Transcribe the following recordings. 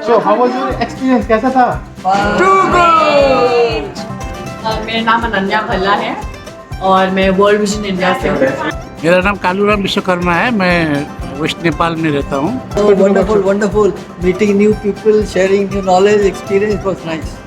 So how was your experience? कैसा था? मेरा नाम अनन्या भल्ला है और मैं वर्ल्ड विजन इंडिया से हूँ। मेरा नाम कालूराम विश्वकर्मा है, मैं वेस्ट नेपाल में रहता हूँ। Wonderful. Meeting new people, sharing new knowledge, experience was nice.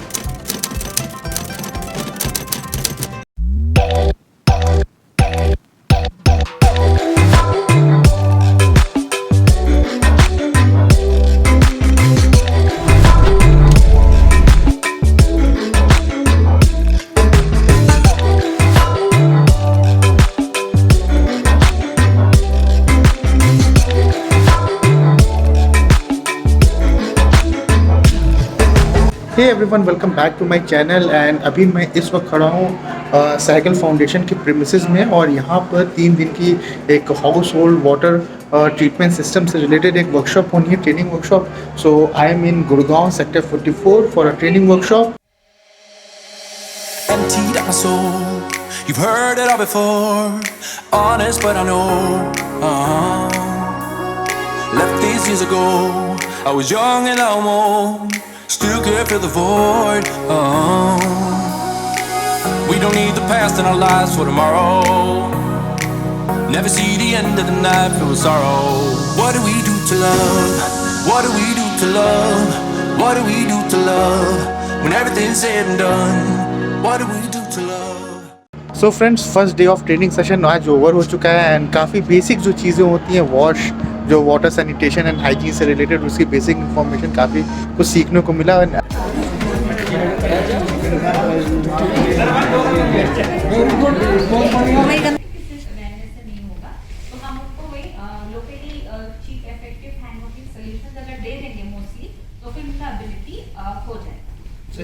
Hey everyone, welcome back to my channel and अभी मैं इस वक्त खड़ा हूँ साइकिल फाउंडेशन की प्रीमिसेस में और यहाँ पर 3 दिन की एक house hold water treatment system से रिलेटेड एक वर्कशॉप होनी है, training workshop. So I am in Gurgaon sector 44 for a training workshop. Emptied out my soul. You've heard it all before. Honest, but I know. Left these years ago. I was young and almost. Still can't fill the void. We don't need the past in our lives for tomorrow. Never see the end of the night filled with sorrow. What do we do to love? What do we do to love? What do we do to love? When everything's said and done, what do we do to love? So friends, first day of training session आज over हो चुका है and काफ़ी basic जो चीज़ें होती हैं, wash जो वाटर सैनिटेशन एंड हाइजीन से रिलेटेड, उसकी बेसिक इन्फॉर्मेशन काफ़ी कुछ सीखने को मिला।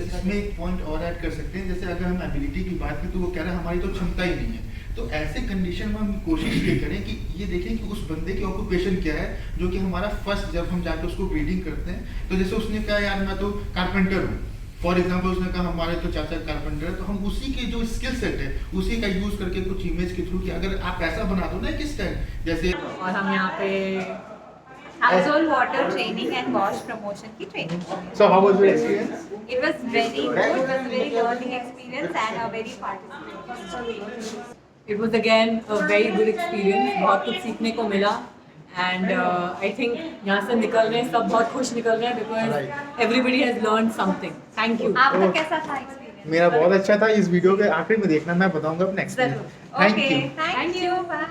इसमें एक पॉइंट और ऐड कर सकते हैं, जैसे अगर हम एबिलिटी की बात करें तो वो कह रहा है हमारी तो क्षमता ही नहीं है, तो ऐसे कंडीशन में हम कोशिश ये करें कि ये देखें कि उस बंदे की ऑक्यूपेशन क्या है, जो कि हमारा फर्स्ट जब हम जाके उसको ब्रीडिंग करते हैं तो जैसे उसने कहा यार मैं तो कारपेंटर हूँ, फॉर एग्जाम्पल उसने कहा हमारे तो चाचा कारपेंटर है, तो हम उसी के जो स्किल सेट है उसी का यूज करके कुछ इमेज के थ्रू कि अगर आप ऐसा बना दो ना किस टाइम जैसे। और हम यहाँ पे household water training and wash promotion की training। So how was your experience? It was very good, it was a very learning experience and a very participatory। It was again a very good experience, बहुत कुछ सीखने को मिला and I think यहाँ से निकल रहे हैं सब बहुत खुश निकल रहे हैं because everybody has learned something। Thank you। आपका कैसा था experience? मेरा बहुत अच्छा था। इस वीडियो के आखिर में देखना, मैं बताऊंगा अपना experience. Thank you. Thank you, bye।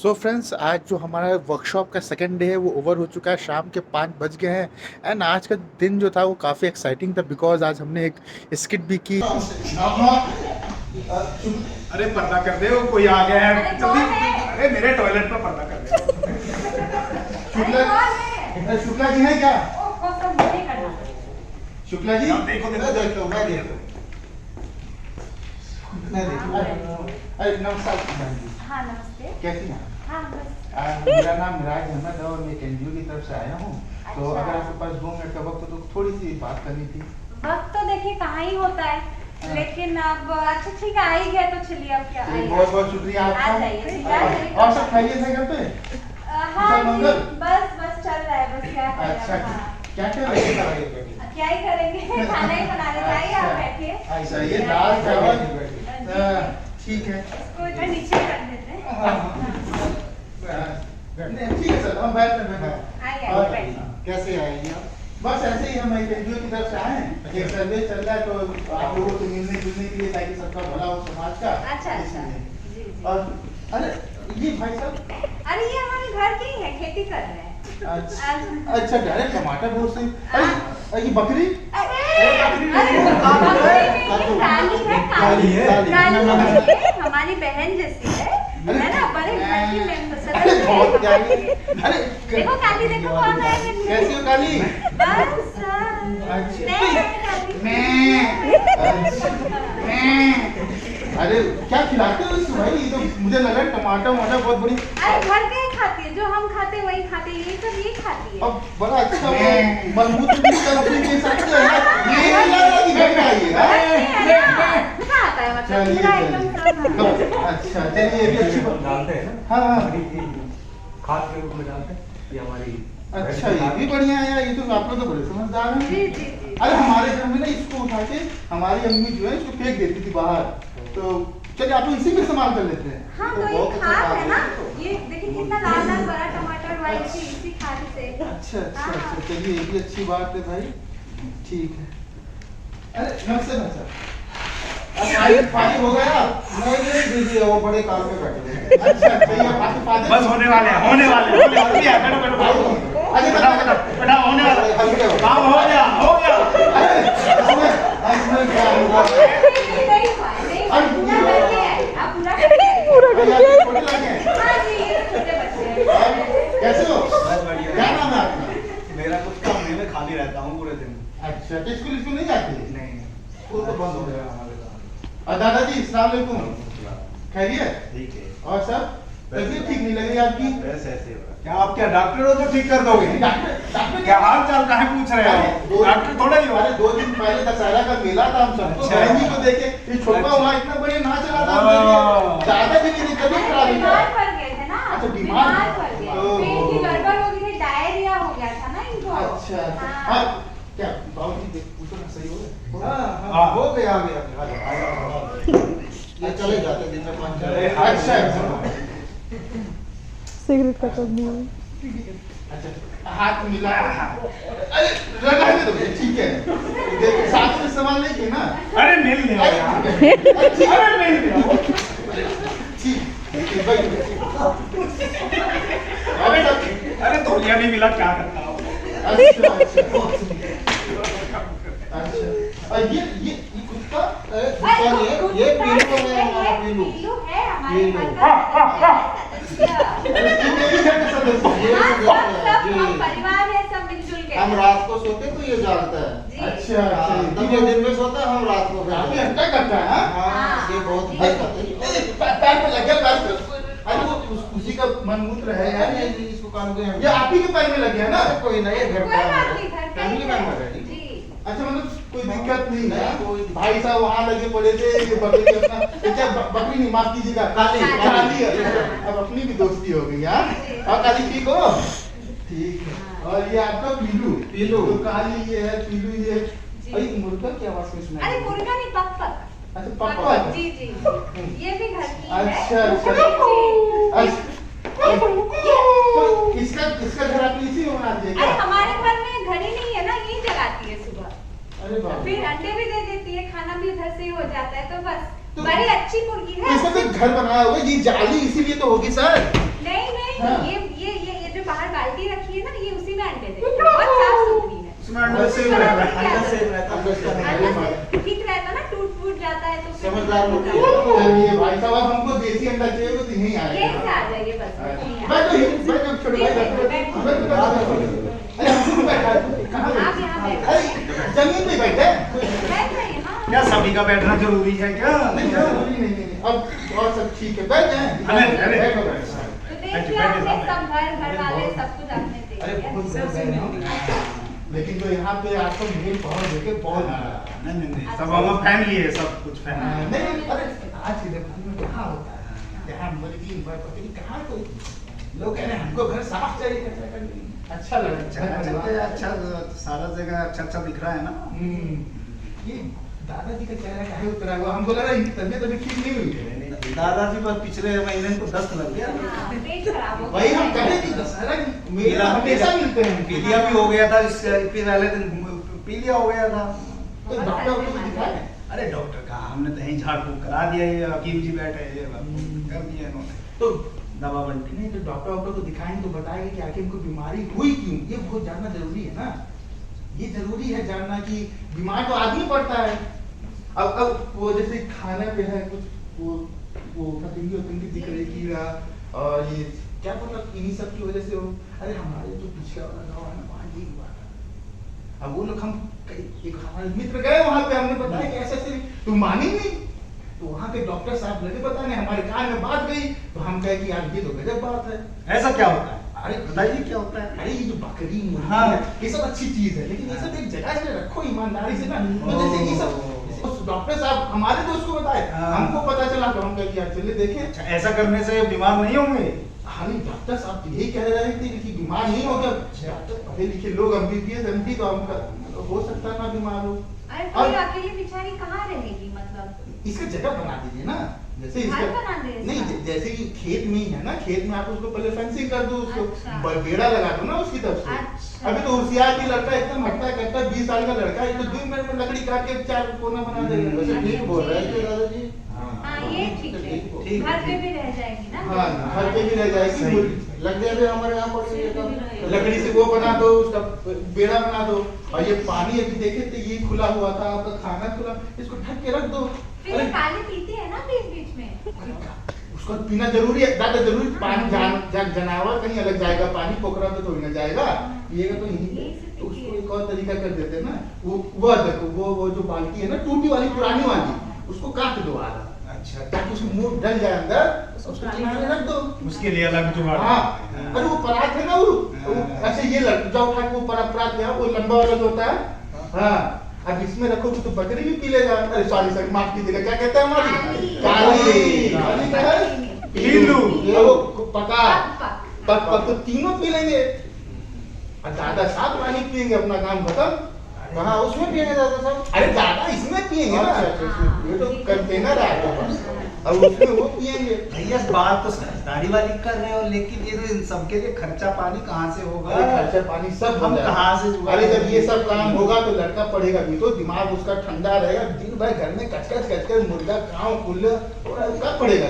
So friends, आज जो हमारा वर्कशॉप का सेकंड डे है वो ओवर हो चुका है, शाम के 5 बज गए हैं एंड आज का दिन जो था वो काफ़ी एक्साइटिंग था बिकॉज आज हमने एक स्किट भी की। अरे पर्दा कर दे, कोई आ गया है जल्दी। अरे मेरे टॉयलेट पर पर्दा कर दे। शुक्ला जी है क्या? शुक्ला जी देखो देखो देखो मैं देखो। अरे नमस्कार। हाँ नमस्ते। कैसी हैं? हाँ बस। मेरा नाम मिराज अहमद है और मैं एनजीओ की तरफ से आया हूँ। तो अच्छा। अगर आपके पास 2 मिनट का वक्त हो तो थोड़ी सी बात करनी थी। वक्त तो देखिए कहाँ ही होता है, लेकिन अब अच्छा ठीक है, आ ही गया तो चलिए अब क्या। बहुत बहुत शुक्रिया आ आपका। जाइए। और सब खाइए थे घर पे? हाँ मंगल? बस चल रहा है, बस क्या करें। अच्छा, हाँ। क्या क्या करेंगे? क्या ही करेंगे, खाना ही बना ले, आइए आप बैठिए। अच्छा, ये दाल चावल ठीक है। इसको इधर नीचे कर देते हैं। ठीक है सर, हम बैठ रहे हैं। आइए बैठिए। कैसे आएंगे आप? बस ऐसे ही हम एनजीओ की तरफ से आए हैं, एक सर्वे चल रहा है तो आप लोगों से मिलने जुलने के लिए, ताकि सबका भला हो समाज का। अच्छा इसलिए। जी। और अरे ये भाई साहब, अरे ये हमारे घर के ही है, खेती कर रहे हैं। अच्छा डायरेक्ट टमाटर बहुत सही। अरे ये बकरी? काली है, हमारी बहन जैसी है ना, बड़े घर की मेंबर। अरे देखो काली, देखो कौन है। कैसी हो काली? बस अरे क्या खिलाते हो इसको भाई? ये तो मुझे लगा टमाटर वमाटर बहुत बड़ी। अरे घर के ही खाती है, जो हम खाते वही खाते हैं, ये सब ये खाती है। अब बड़ा अच्छा मजबूत के साथ ये मजा आता है, मतलब पूरा एकदम। अच्छा चलिए, ये भी अच्छी बात। डालते हैं ना। हाँ खाद के रूप में डालते हैं, ये हमारी अच्छा ये भी बढ़िया है यार, ये तो आप लोग तो बड़े समझदार हैं। जी जी जी। अरे हमारे घर में ना इसको उठा के हमारी अम्मी जो है इसको फेंक देती थी बाहर, तो चलिए आप लोग इसी में इस्तेमाल कर लेते हैं। हाँ तो ये खाद है ना, ये देखिए कितना लाल लाल बड़ा टमाटर वाइट सी इसी खाद से। अच्छा अच्छा अच्छा, चलिए ये भी अच्छी बात है भाई, ठीक है। अरे नमस्ते नमस्ते, पानी हो गया? नहीं दीजिए, वो बड़े काम में बैठे हैं। अच्छा अच्छा, आपके फादर बस होने वाले हैं, होने वाले हैं, होने वाले हैं। बैठो बैठो बैठो, अरे बैठा होने वाला है। काम हो गया, हो गया। इसमें क्या हुआ? नहीं हुआ, पूरा करके आए, आप पूरा करके आए। छोटे लगे हैं? हाँ जी, ये तो छोटे बच्चे हैं। कैसे हो? बहुत बढ़िया। क्या नाम है आपका? मेरा कुछ काम नहीं, मैं खाली रहता हूँ पूरे दिन। अच्छा, तो स्कूल नहीं जाती? नहीं, स्कूल तो बंद हो गया हमारे गाँव। और दादाजी अस्सलाम वालेकुम, खैरियत? ठीक है। और सब तबीयत ठीक नहीं लगी आपकी? वैसे ऐसे हो रहा है। क्या आप क्या डॉक्टर हो जो ठीक कर दोगे? डॉक्टर क्या हाल चाल काहे पूछ रहे हो? डॉक्टर थोड़ा ही हो। अरे 2 दिन पहले दशहरा का मेला था, हम सबको अच्छा। बहन जी को देखे, ये छोटा वहाँ इतना बढ़िया नाच रहा था, हम देखे। दादाजी की तबीयत खराब है बीमार क्या? पड़ गए थे ना। अच्छा, बीमार पड़ गए, ओह। पेट की गड़बड़ हो गई थी, डायरिया हो गया था ना इनको। अच्छा अच्छा, हाँ। अब क्या बाबूजी देख पूछो ना, सही हो गया? हाँ, हो गया, आ गया। आ जाओ, आ जाओ। ये चले जाते दिन में 5 अरे, अच्छा अच्छा सिगरेट का कब अच्छा, हाथ मिला, अरे रहने दो, ठीक है, देखिए साथ में इस्तेमाल नहीं किए ना। अरे मिल लिया यार। अरे मिल लिया। ठीक है भाई। अरे तौलिया नहीं मिला, क्या करता हूँ? अच्छा अच्छा अच्छा, और ये कुत्ता ये पीलू है हमारा, पीलू। पीलू है हमारे पीलू। घर का हम परिवार है, सब मिलजुल के। हम रात को सोते तो ये जागता है। जी। अच्छा अच्छा, तब ये दिन में सोता है, हम रात को काफी हट्टा करता है हाँ? हाँ, ये बहुत भय करता है। पैर पे लग गया, पैर पे। अरे वो उसी का मनमूत्र है यार, ये इसको कान को ये आप ही के पैर में लग गया ना? कोई नहीं, ये घर कोई बात नहीं, घर पे फैमिली ही मेंबर है। है। जी। अच्छा, मतलब कोई दिक्कत नहीं है? नहीं, कोई दिक्कत भाई साहब वहाँ लगे पड़े थे, ये बकरी अपना, ये क्या बकरी नहीं, माफ कीजिएगा, काली है। अब अपनी भी दोस्ती हो गई यार। और काली ठीक हो? ठीक है। और ये आपका पीलू, तो काली ये है, पीलू ये। और ये मुर्गा की आवाज में सुना? अरे मुर्गा नहीं, पक। अच्छा पापा। जी जी, ये भी घर की है। अच्छा अच्छा जी। तो इसका घर आपने इसी में बना दिया अरे क्या? हमारे घर में घड़ी नहीं है ना, ये जगाती है सुबह, अरे बाप रे। फिर अंडे भी दे देती है, खाना भी उधर से ही हो जाता है, तो बस तो- बड़ी अच्छी मुर्गी तो है। इसका तो घर बनाया होगा, ये जाली इसीलिए तो होगी सर। नहीं नहीं, हाँ। ये जो बाहर बाल्टी रखी है ना, ये उसी में अंडे देती है, बहुत साफ सुथरी है। उसमें अंडा सेव रहता है। अंदर से रहता है। अंडा ठीक रहता है ना, टूट जाता है तो फिर समझदार लोग हैं। चलिए भाई साहब, अब हमको देसी अंडा चाहिए तो यहीं यहीं आएगा। से आ जाइए बस। यहीं आ मैं छोटे भाई अरे हमको बैठा कहाँ आप यहाँ बैठो। अरे जमीन पे बैठे बैठ रही, हाँ। क्या सभी का बैठना जरूरी है क्या? नहीं जरूरी नहीं, अब और सब ठीक है, बैठ जाए। अरे बैठो तो देखिए आपने सब घर वाले सब कुछ आपने देख अरे लिया। बहुत बड़ा लेकिन तो यहाँ पे आपको मेल पावर देखे बहुत नहीं, सब हम फैमिली है, सब कुछ फैमिली। नहीं, अरे आज के जमाने में कहाँ होता है, यहाँ मुर्गी बकरी कहाँ कोई लोग कह रहे हैं हमको घर साफ चाहिए, कैसा करें? अच्छा लगा, अच्छा सारा जगह अच्छा दिख रहा है ना। ये दादाजी का चेहरा काहे उतरा हुआ? हमको लगा इनकी तबीयत अभी ठीक नहीं हुई है। दादाजी पर पिछले महीने को दस्त लग गया। हाँ, पेट खराब हो वही गया। हम कहे कि दशहरा की मेला हमेशा मिलते हैं। पीलिया भी हो गया था, इससे पहले दिन पीलिया हो गया था। तो डॉक्टर को दिखाए? अरे डॉक्टर कहाँ, हमने तो यहीं झाड़ फूक करा दिया, ये हकीम जी बैठे हैं, ये कर दिया इन्होंने तो दवा बंटी। नहीं तो डॉक्टर को दिखाएंगे तो बताएंगे कि आखिर इनको बीमारी हुई क्यों, ये बहुत जानना जरूरी है ना। ये जरूरी है जानना कि बीमार तो आदमी पड़ता है। अब वो जैसे खाने पे है कुछ वो फतिंगी दिख रही कीड़ा, और ये क्या पता इन्हीं सब की वजह से हो। अरे हमारे जो पीछे वाला गाँव है ना, वहाँ ये हुआ था। अब वो लोग एक हमारे मित्र गए वहाँ पे, हमने बताया कि ऐसे ऐसे, तुम मानी नहीं। तो वहाँ के डॉक्टर साहब लगे बताने, हमारे कान में बात गई, तो हम कहे कि यार ये तो गजब बात है। ऐसा क्या होता है? अरे बताइए क्या होता है? अरे ये जो बकरी मुर्गी हाँ। है, ये सब अच्छी चीज है, लेकिन ये सब एक जगह से रखो ईमानदारी से ना। तो जैसे ये सब डॉक्टर साहब हमारे दोस्त को बताए, हाँ। हमको पता चला तो हम कहे कि यार चलिए देखें। अच्छा, ऐसा करने से बीमार नहीं होंगे? खाली डॉक्टर साहब तो यही कह रहे थे कि बीमार नहीं होगा, डॉक्टर पढ़े लिखे लोग MBBS MD तो हम हो सकता है ना बीमार हो। अरे कोई अकेली बेचारी कहाँ रहेगी, मतलब इसका जगह बना दीजिए ना, जैसे घर इसका बना दे इसका। नहीं जैसे कि खेत में ही है ना, खेत में आप उसको पहले फेंसिंग कर दो, उसको अच्छा। बेड़ा लगा दो ना उसकी तरफ से। अच्छा। अभी तो होशियार की लड़का एकदम हट्टा कट्टा 20 साल का लड़का है, तो 2 मिनट में लकड़ी काट के 4 कोना बना देगा। वैसे ठीक बोल रहे हैं दादाजी। हाँ ये ठीक है, ठीक। घर पे भी रह जाएगी ना। हाँ घर पे भी रह जाएगी, लग गया भी हमारे यहाँ पर ये काम। लकड़ी से वो बना दो, उसका बेड़ा बना दो। और ये पानी अभी देखे तो ये खुला हुआ था, आपका खाना खुला, इसको ढक के रख दो। फिर ये काले पीते हैं ना बीच बीच में। उसको पीना जरूरी है, ज्यादा जरूरी। पानी जानवर कहीं अलग जाएगा, पानी पोखरा पे थोड़ी ना जाएगा, पिएगा तो यहीं पे। तो उसको एक और तरीका कर देते हैं ना, वो देखो वो जो बाल्टी है ना टूटी वाली पुरानी वाली, उसको काट दो आधा, अच्छा, ताकि उसको मुंह डल जाए अंदर, उसको किनारे रख दो। उसके लिए अलग जुगाड़। हाँ अरे वो परात है ना, वो ऐसे ये जाओ उठा के वो परात है, वो लंबा वाला जो होता है। हाँ अब इसमें रखोगे तो बकरी भी पी लेगा। अरे सॉरी माफ कीजिएगा, क्या कहते हैं हमारी काली का है पीलू, वो पका पक तो तीनों पी लेंगे। और दादा साहब पानी पियेंगे, अपना काम खत्म। कहाँ उसमें पिएंगे दादा साहब? अरे दादा इसमें पियेंगे ना, ये तो कंटेनर है आपके पास, अब उसमें वो पियेंगे। भैया बात तो समझदारी वाली कर रहे हो, लेकिन ये तो इन सबके लिए खर्चा पानी कहाँ से होगा? अरे खर्चा पानी सब हम हो जाएगा। कहाँ से जुगाड़ अरे जब ये करेंगे? सब काम होगा तो लड़का पढ़ेगा भी तो, दिमाग उसका ठंडा रहेगा। दिन भर घर में कचकच मुर्गा काव कुल्ले, कब पढ़ेगा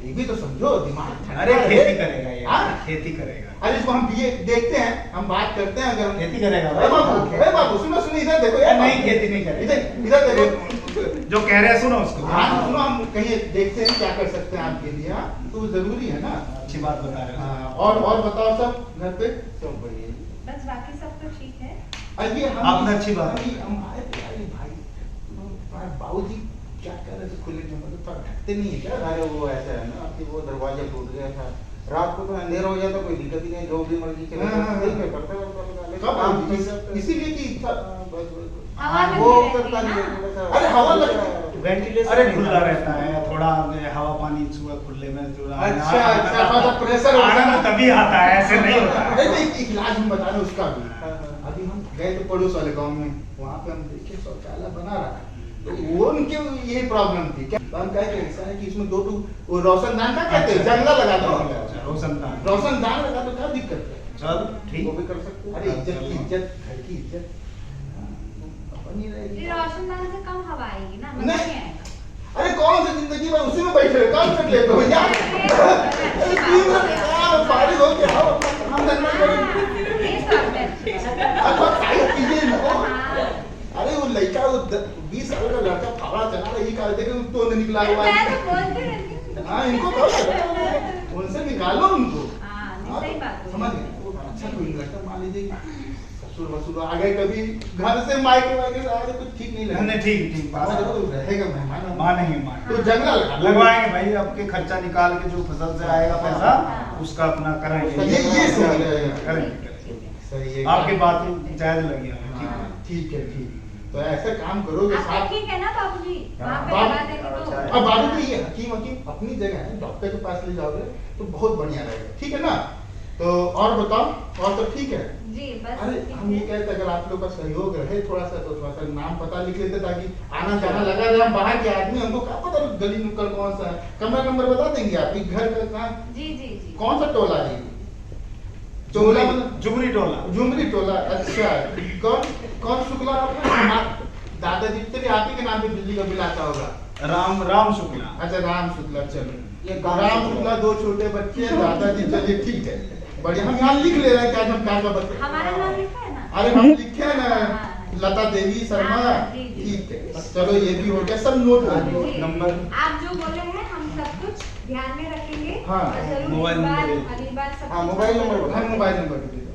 ये भी तो समझो, दिमाग ठंडा अरे रहे। खेती करेगा ये, हाँ? खेती करेगा। अरे इसको हम बीए देखते हैं, हम बात करते हैं, अगर खेती करेगा अरे बाबू सुनो इधर देखो यार, नहीं खेती नहीं करेगा। इधर देखो, जो कह रहे हैं सुनो उसको। हाँ सुनो, हम कहीं देखते हैं क्या कर सकते हैं आपके लिए। हाँ तो जरूरी है ना। अच्छी बात बता रहे हो। हाँ, और बताओ सब घर पे सब बढ़िया। बस बाकी सब तो ठीक है। अभी आपने अच्छी बात हम आए थे, अरे भाई बाबूजी क्या कर रहे थे खुले में, मतलब थोड़ा ढकते नहीं है क्या? अरे वो ऐसा है ना कि वो दरवाजा टूट गया था, रात को तो अंधेरा हो जाता, कोई दिक्कत ही नहीं, जो भी मर्जी चले हाँ, हाँ, दिन में हाँ। करते इसीलिए कि हवा लगी वो रहती करता है नहीं ना। है, थोड़ा सा- अरे हवा लगती वेंटिलेशन अरे नहीं खुला था। रहता है थोड़ा, हवा पानी सुबह खुले में जो अच्छा अच्छा प्रेशर आनंद तभी आता है, ऐसे नहीं होता है। अरे एक इलाज हम बता रहे हैं उसका भी। अभी हम गए तो पड़ोस वाले गांव में, वहाँ पे हम देखे शौचालय बना रहा है, तो वो उनके ये प्रॉब्लम थी क्या, तो हम कहे कि ऐसा है कि इसमें 2 वो रोशनदान का कहते हैं, जंगला लगा दो, रोशनदान रोशनदान लगा दो, क्या दिक्कत है? चल ठीक। वो भी कर सकते हैं। अरे इज्जत की इज्जत, घर की इज्जत बनी रहेगी। ये रोशनदान से कम हवा आएगी ना, मजा नहीं। नहीं आएगा। अरे कौन सी जिंदगी में उसी में बैठे रहे, काम कर लेते हो यार। अरे 3 मिनट काम फारिग हो के आओ, अपना काम धंधा करो। ये तो आपने अच्छी बात है। अच्छा खाई पीजिए इनको। हाँ। अरे वो लड़का वो 20 साल का लड़का फावड़ा चला रहा है, ये कहा देखे तो निकला हुआ मैं है। तो बोलती रहती हूँ। हाँ इनको कहो, उनसे निकालो उनको। हाँ, नहीं, सही बात है। समझ गए? वो अच्छा कोई लड़का मान लीजिए ससुर वसुर आ गए कभी घर से, मायके वायके से आ गए तो ठीक नहीं लगेगा। नहीं ठीक ठीक बात समझ है। रहे हो? रहेगा मेहमान। मानेंगे मानेंगे। तो जंगला लगा दो। लगवाएंगे भाई, आपके खर्चा निकाल के जो फसल से आएगा पैसा हाँ। उसका अपना कराएंगे। ये सही रहेगा। करेंगे सही है। आपकी बात जायज लगी हमें, ठीक है। ठीक है ठीक। तो ऐसा काम करोगे आपका साथ। ठीक है ना बाबूजी? वहाँ पे बाबू- लगा देंगे तो। अच्छा है। अब बाबू तो ये हकीम अपनी जगह है, डॉक्टर के पास ले जाओगे तो बहुत बढ़िया रहेगा, ठीक है ना? तो और बताओ, और सब ठीक है? जी बस अरे ठीक हम ये है। कहते अगर आप लोग का सहयोग रहे थोड़ा सा नाम पता लिख लेते, ताकि आना जाना लगा रहे। हम बाहर के आदमी, हमको क्या पता गली नुक्कड़ कौन सा है। कमरा नंबर बता देंगे आपके घर का कहाँ, जी जी जी। कौन सा टोला है? टोला मतलब जुमरी टोला। झुमरी टोला। अच्छा कौन कौन शुक्ला आपका? दादाजी चलिए आप ही के नाम पे बिजली का बिल आता होगा। राम शुक्ला। अच्छा राम शुक्ला, चलो ये राम शुक्ला, 2 छोटे बच्चे हैं, दादाजी, चलिए ठीक है बढ़िया। हम यहाँ लिख ले रहे हैं क्या हम क्या का बच्चे। हमारा नाम लिखा है ना? अरे हम लिखे हैं ना, हाँ। लता देवी शर्मा। हाँ, जी, जी। ठीक है चलो ये भी हो गया, सब नोट कर लो। जी। नंबर। आप जो बोले हैं हम सब कुछ ध्यान में रखेंगे। हाँ। और जरूर मोबाइल इस बार नंबर। अगली बार सब हाँ, कुछ मोबाइल हम नंबर लोग बताओ। हाँ मोबाइल नंबर दे दो।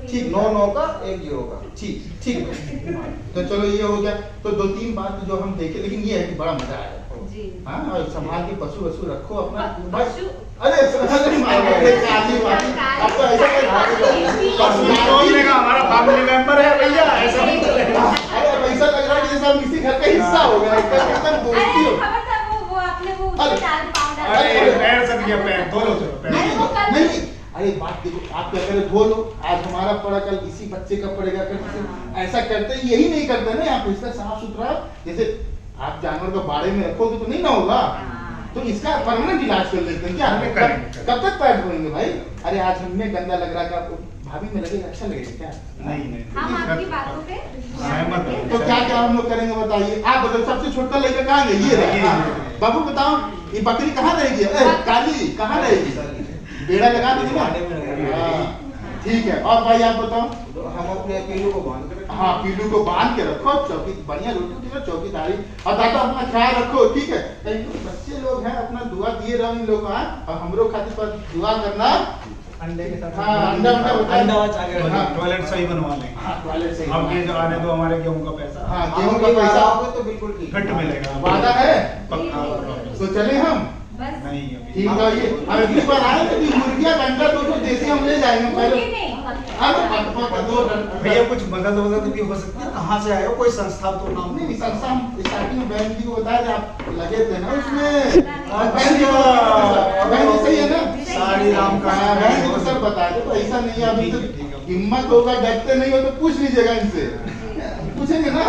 ठीक, 99 का 10 का। ठीक ठीक है। तो चलो ये हो गया। तो 2-3 बात जो हम देखे, लेकिन ये है कि बड़ा मजा आया। जी। हाँ और संभाल के पशु वशु रखो अपना। पशु? अरे काली वाली अब तो ऐसा हमारा फैमिली मेंबर है भैया, ऐसा नहीं चलेगा। अरे अब ऐसा लग रहा है कि जैसे हम इसी घर का हिस्सा हो गए, एकदम दोस्ती अरे हो। खबर था वो आपने वो अरे, चाल पाउडर। अरे पैर सट गया, पैर धो लो, चलो पैर। क्या करे, धो लो, आज हमारा पड़ा कल किसी बच्चे का पड़ेगा, कल किसी, ऐसा करते यही नहीं करते ना यहाँ पे। इसका साफ सुथरा, जैसे आप जानवर को बाड़े में रखोगे तो नहीं ना होगा, तो इसका परमानेंट इलाज कर लेते हैं क्या? कब तक पैर धोएंगे भाई? अरे आज हमें गंदा लग रहा है, भाभी में लगेगा, अच्छा लगेगा क्या? नहीं हम आपकी बातों पे सहमत हूं। तो क्या क्या हम लोग करेंगे बताइए आप? बताओ, सबसे छोटा लेकर कहाँ गई? ये रहा। बाबू बताओ, ये बकरी कहाँ रहेगी? काली कहाँ रहेगी? बेड़ा लगा देंगे ना। ठीक है, और भाई आप बताओ। तो हम अपने पीलू को बांध के हाँ, पीलू को बांध के रखो, चौकी बढ़िया रोटी चौकीदारी, और दादा अपना ख्याल रखो, ठीक है? बच्चे लोग हैं, अपना दुआ दिए रहो इन लोग, और हम लोग खातिर पर दुआ करना। अंडे के साथ हाँ, अंडा टॉयलेट सही बनवा लेंगे। हाँ, टॉयलेट सही। अब ये जो आने दो हमारे गेहूं का पैसा। हाँ, गेहूं का पैसा आओगे तो बिल्कुल ठीक फिट मिलेगा। वादा है, पक्का। तो चले हम। बस नहीं अभी ठीक है, ये अब अगली बार आए तो मुर्गिया का अंडा दो देसी हम ले जाएंगे पहले। मुर्गी नहीं, भैया कुछ मदद भी हो सकती है। कहाँ से आए हो? कोई संस्था तो नाम नहीं, संस्था हम स्टार्टिंग में बहन जी को बताया था, आप लगे थे ना उसमें। बहन जी सही है ना? साड़ी राम का हाँ, बहन जी को सब बताया था, तो ऐसा नहीं है। अभी तो हिम्मत होगा, डरते नहीं हो तो पूछ लीजिएगा इनसे, पूछेंगे ना?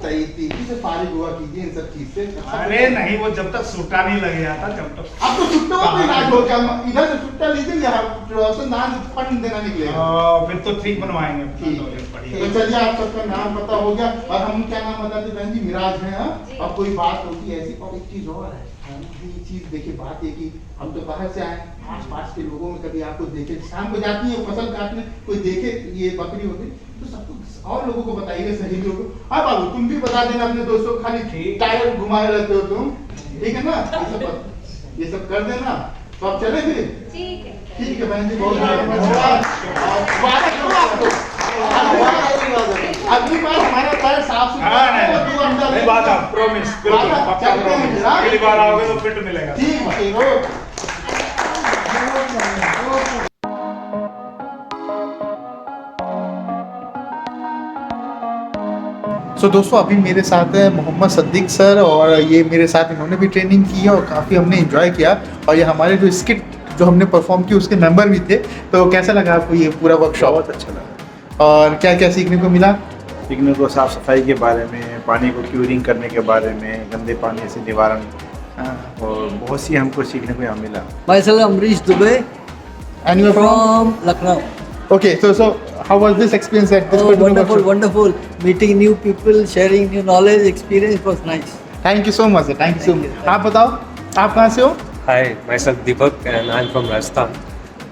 तेजी से फारिग हुआ कीजिए इन सब चीज से। अरे नहीं, वो जब तक सूटा नहीं लग गया था जब तक। अब तो सुट्टा का इलाज हो गया, इधर से सुट्टा लीजिए, यहाँ रोशनदान फंड देना निकलेगा। फिर तो ठीक बनवाएंगे। तो चलिए, आप सबका नाम पता हो गया, और हम क्या नाम बताते बहन जी? मिराज है। हाँ, अब कोई बात होती है ऐसी, और एक चीज और है, ये चीज देखिए, बात है कि हम तो बाहर से आए, आस पास के लोगों में कभी आपको देखे, शाम को जाती है फसल काटने, कोई देखे ये बकरी होती, तो सबको और लोगों को बताइए, सहेलियों को। हाँ बाबू, तुम भी बता देना अपने दोस्तों को, खाली टायर घुमाए रहते हो तुम, ठीक है ना? ये सब कर देना। तो आप चले फिर? ठीक है। ठीक है बहन जी, बहुत धन्यवाद। आपको अगली बार हमारा पैर साफ सुथरा, बात आप प्रॉमिस, बिल्कुल पक्का प्रॉमिस। अगली बार आओगे तो फिट मिलेगा। ठीक है। सो दोस्तों, अभी मेरे साथ है मोहम्मद सद्दीक सर, और ये मेरे साथ इन्होंने भी ट्रेनिंग की है, और काफ़ी हमने एंजॉय किया, और ये हमारे जो स्किट जो हमने परफॉर्म की उसके मेंबर भी थे। तो कैसा लगा आपको ये पूरा वर्कशॉप? बहुत अच्छा लगा। और क्या क्या सीखने को मिला? सीखने को साफ़ सफाई के बारे में, पानी को क्यूरिंग करने के बारे में, गंदे पानी से निवारण, और बहुत सी हमको सीखने को यहाँ मिला। Myself Amrish Dubey And you are from? from Lucknow. Okay, so how was this experience at this Oh, particular wonderful, workshop? wonderful. Meeting new people, sharing new knowledge, experience was nice. Thank you so much, sir. Thank you so much. आप बताओ, आप कहाँ से हो? Hi, myself Deepak and I'm from Rajasthan.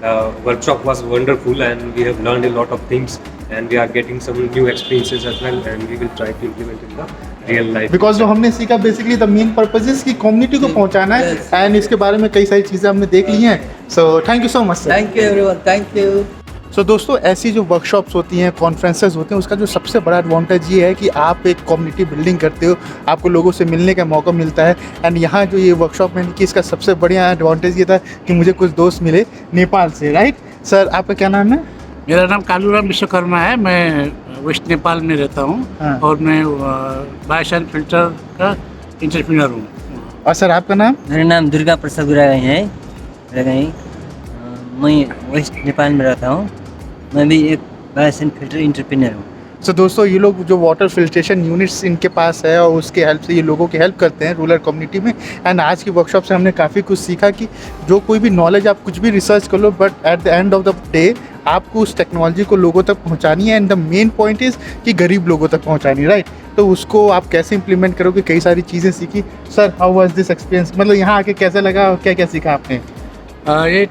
The workshop was wonderful and we have learned a lot of things and we are getting some new experiences as well and we will try to implement in the real life. Because जो हमने सीखा basically the main purpose is कि community को पहुंचाना है, Yes. And इसके बारे में कई सारी चीज़ें हमने देख ली हैं। So thank you so much sir. Thank you everyone. Thank you. सो दोस्तों, ऐसी जो वर्कशॉप्स होती हैं, कॉन्फ्रेंसेस होते हैं, उसका जो सबसे बड़ा एडवांटेज ये है कि आप एक कम्युनिटी बिल्डिंग करते हो, आपको लोगों से मिलने का मौका मिलता है। एंड यहाँ जो ये वर्कशॉप मैंने की, इसका सबसे बढ़िया एडवांटेज ये था कि मुझे कुछ दोस्त मिले नेपाल से। राइट सर, आपका क्या नाम है? मेरा नाम कालूराम विश्वकर्मा है। मैं वेस्ट नेपाल में रहता हूँ। हाँ। और मैं बायस एंड फिल्टर का इंटरप्रेन्योर हूँ। और सर आपका नाम? मेरा नाम दुर्गा प्रसाद गुरागाई है। मैं वेस्ट नेपाल में रहता हूँ। मैं भी एक बायस एंड फिल्टर इंटरप्रेन्योर हूँ। सो दोस्तों, ये लोग जो वाटर फिल्ट्रेशन यूनिट्स इनके पास है, और उसके हेल्प से ये लोगों की हेल्प करते हैं रूरल कम्युनिटी में। एंड आज की वर्कशॉप से हमने काफ़ी कुछ सीखा कि जो कोई भी नॉलेज आप कुछ भी रिसर्च कर लो, but at the end of the day आपको उस टेक्नोलॉजी को लोगों तक पहुंचानी है। And the main point is कि गरीब लोगों तक पहुंचानी, राइट? तो उसको आप कैसे इंप्लीमेंट करोगे, कई सारी चीज़ें सीखी। Sir, how was this experience? मतलब यहाँ आके कैसा लगा और क्या क्या सीखा आपने? ये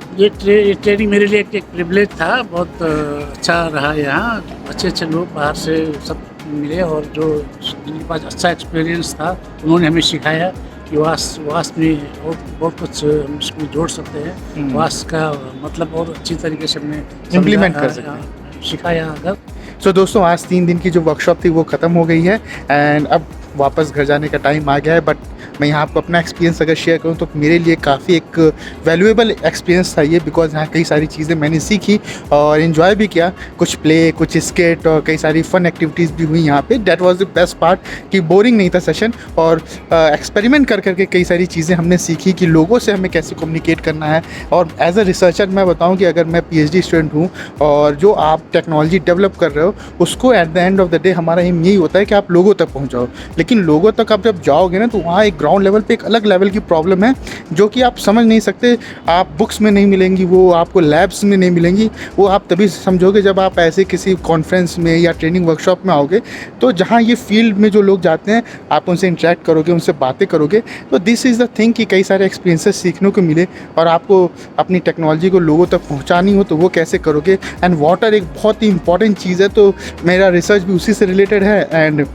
ट्रेनिंग मेरे लिए एक प्रिविलेज था। बहुत अच्छा रहा। यहाँ अच्छे अच्छे लोग बाहर से सब मिले, और जो जिनके पास अच्छा एक्सपीरियंस था उन्होंने हमें सिखाया कि वास में और बहुत कुछ हम इसमें जोड़ सकते हैं। वास का मतलब और अच्छी तरीके से हमने इम्प्लीमेंट कर सकते हैं, सिखाया अगर। सो दोस्तों, आज 3 दिन की जो वर्कशॉप थी वो ख़त्म हो गई है। एंड अब वापस घर जाने का टाइम आ गया है, बट मैं यहाँ आपको अपना एक्सपीरियंस अगर शेयर करूँ तो मेरे लिए काफ़ी एक वैल्यूएबल एक्सपीरियंस था ये, बिकॉज़ यहाँ कई सारी चीज़ें मैंने सीखी और इन्जॉय भी किया, कुछ प्ले, कुछ स्केट और कई सारी फ़न एक्टिविटीज़ भी हुई यहाँ पे। That was the best part कि बोरिंग नहीं था सेशन, और एक्सपेरिमेंट कर करके कई सारी चीज़ें हमने सीखी कि लोगों से हमें कैसे कम्युनिकेट करना है। और एज अ रिसर्चर मैं बताऊँ कि अगर मैं PhD स्टूडेंट हूँ और जो आप टेक्नोलॉजी डेवलप कर रहे हो उसको eight the end of the day हमारा एम यही होता है कि आप लोगों तक पहुँचाओ, लेकिन लोगों तक आप जब जाओगे ना तो वहाँ एक ग्राउंड लेवल पे एक अलग लेवल की प्रॉब्लम है जो कि आप समझ नहीं सकते, आप बुक्स में नहीं मिलेंगी, वो आपको लैब्स में नहीं मिलेंगी, वो आप तभी समझोगे जब आप ऐसे किसी कॉन्फ्रेंस में या ट्रेनिंग वर्कशॉप में आओगे। तो जहाँ ये फील्ड में जो लोग जाते हैं आप उनसे इंटरेक्ट करोगे, उनसे बातें करोगे, तो दिस इज़ द थिंग कि कई सारे एक्सपीरियंसेस सीखने को मिले। और आपको अपनी टेक्नोलॉजी को लोगों तक पहुँचानी हो तो वो कैसे करोगे। एंड वाटर एक बहुत ही इंपॉर्टेंट चीज़ है, तो मेरा रिसर्च भी उसी से रिलेटेड है, and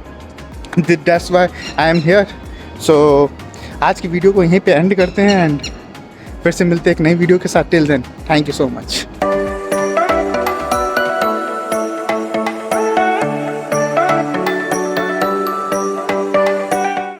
that's why I am here. So आज की वीडियो को यहीं पे एंड करते हैं एंड फिर से मिलते हैं एक नई वीडियो के साथ। Till then, thank you so much.